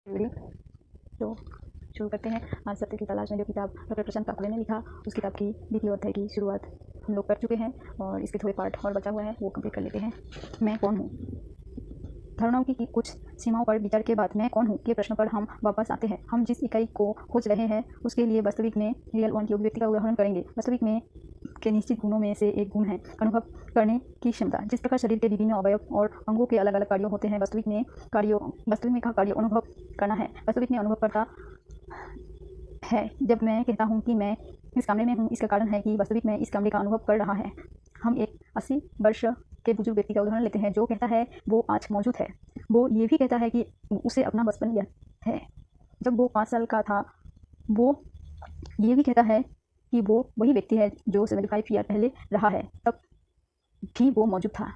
Video तो शुरू करते हैं। आज सत्य की तलाश में जो किताब डॉक्टर प्रशांत काकुले ने लिखा, उस किताब की द्वितीय अध्याय की शुरुआत हम लोग कर चुके हैं और इसके थोड़े पार्ट और बचा हुआ है, वो कंप्लीट कर लेते हैं। मैं कौन हूँ? धारणाओं की कुछ सीमाओं पर विचार के बाद मैं कौन हूँ के प्रश्न पर हम वापस आते हैं। हम जिस इकाई को खोज रहे हैं उसके लिए वास्तविक में रियल वन की अभिव्यक्ति का उदाहरण करेंगे। वास्तविक में के निश्चित गुणों में से एक गुण है अनुभव करने की क्षमता। जिस प्रकार शरीर के विभिन्न अवयव और अंगों के अलग अलग कार्यों होते हैं, वास्तविक में का कार्य अनुभव करना है। वास्तविक में अनुभव करता है। जब मैं कहता हूँ कि मैं इस कमरे में हूँ, इसका कारण है कि वास्तविक में इस कमरे का अनुभव कर रहा है। हम एक 80 वर्ष के बुजुर्ग व्यक्ति का उदाहरण लेते हैं जो कहता है वो आज मौजूद है। वो ये भी कहता है कि उसे अपना बचपन याद है जब वो 5 साल का था। वो ये भी कहता है कि वो वही व्यक्ति है जो 75 ईयर पहले रहा है, तब भी वो मौजूद था।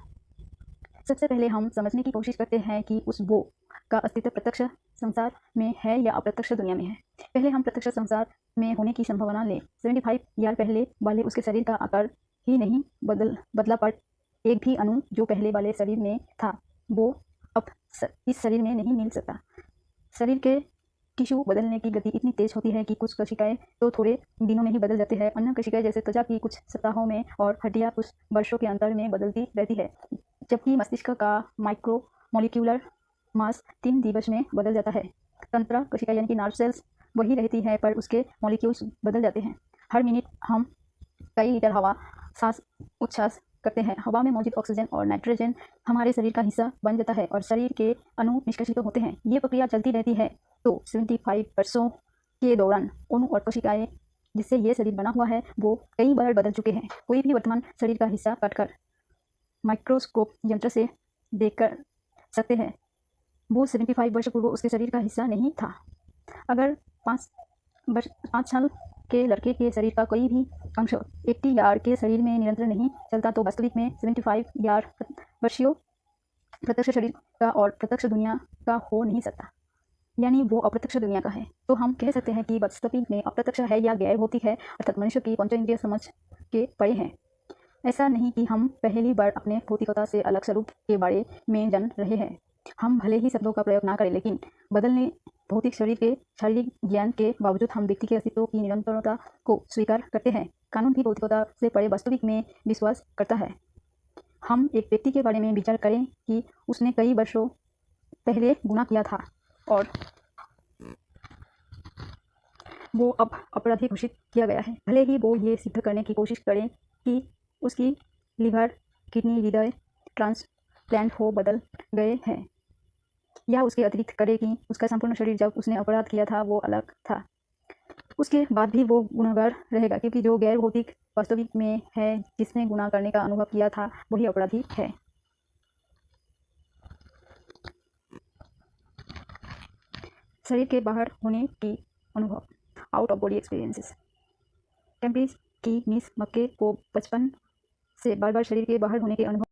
सबसे पहले हम समझने की कोशिश करते हैं कि उस वो का अस्तित्व प्रत्यक्ष संसार में है या अप्रत्यक्ष दुनिया में है। पहले हम प्रत्यक्ष संसार में होने की संभावना लें। 75 ईयर पहले वाले उसके शरीर का आकार ही नहीं बदला, पर एक भी अणु जो पहले वाले शरीर में था वो अब इस शरीर में नहीं मिल सकता। शरीर के टिश्यू बदलने की गति इतनी तेज होती है कि कुछ कोशिकाएं तो थोड़े दिनों में ही बदल जाती है, अन्य कोशिकाएं जैसे त्वचा की कुछ सप्ताहों में और हड्डियां कुछ वर्षों के अंतर में बदलती रहती है। जबकि मस्तिष्क का माइक्रो मॉलिक्यूलर मास 3 दिवस में बदल जाता है। तंत्रा कोशिका यानी कि नर्व सेल्स वही रहती है, पर उसके मॉलिक्यूल्स बदल जाते हैं। हर मिनट हम कई लीटर हवा सांस उच्छ्वास करते हैं। हवा में मौजूद ऑक्सीजन और नाइट्रोजन हमारे शरीर का हिस्सा बन जाता है और शरीर के अणु निष्कासित होते हैं। ये प्रक्रिया चलती रहती है। तो 75 वर्षों के दौरान अणु और कोशिकाएं जिससे ये शरीर बना हुआ है वो कई बार बदल चुके हैं। कोई भी वर्तमान शरीर का हिस्सा काटकर माइक्रोस्कोप यंत्र से देख कर सकते हैं वो 75 वर्ष पूर्व उसके शरीर का हिस्सा नहीं था। अगर 5 साल के लड़के के शरीर का कोई भी अंश 80 यार के शरीर में निरंतर नहीं चलता तो वास्तविक में 75 यार वर्षीय प्रत्यक्ष शरीर का और प्रत्यक्ष दुनिया का हो नहीं सकता, यानी वो अप्रत्यक्ष दुनिया का है। तो हम कह सकते हैं कि वास्तविक में अप्रत्यक्ष है या गैर भौतिक है, अर्थात मनुष्य की पंचेंद्रिय समझ के परे है। ऐसा नहीं कि हम पहली बार अपने भौतिकता से अलग स्वरूप के बारे में जान रहे हैं। हम भले ही शब्दों का प्रयोग ना करें, लेकिन बदलने भौतिक शरीर के शारीरिक ज्ञान के बावजूद हम व्यक्ति के अस्तित्व की निरंतरता को स्वीकार करते हैं। कानून भी भौतिकता से परे वास्तविक में विश्वास करता है। हम एक व्यक्ति के बारे में विचार करें कि उसने कई वर्षों पहले गुनाह किया था और वो अब अपराधी घोषित किया गया है। भले ही वो ये सिद्ध करने की कोशिश करें कि उसकी लिवर, किडनी, हृदय ट्रांसप्लांट हो बदल गए हैं, या उसके अतिरिक्त करे कि उसका संपूर्ण शरीर जब उसने अपराध किया था वो अलग था, उसके बाद भी वो गुनहगार रहेगा, क्योंकि जो गैर भौतिक वास्तविक में है, जिसने गुनाह करने का अनुभव किया था, वही अपराधी है। शरीर के बाहर होने की अनुभव, out of body experiences. Cambridge की मिस मक्के को बचपन से बार बार शरीर के बाहर होने के अनुभव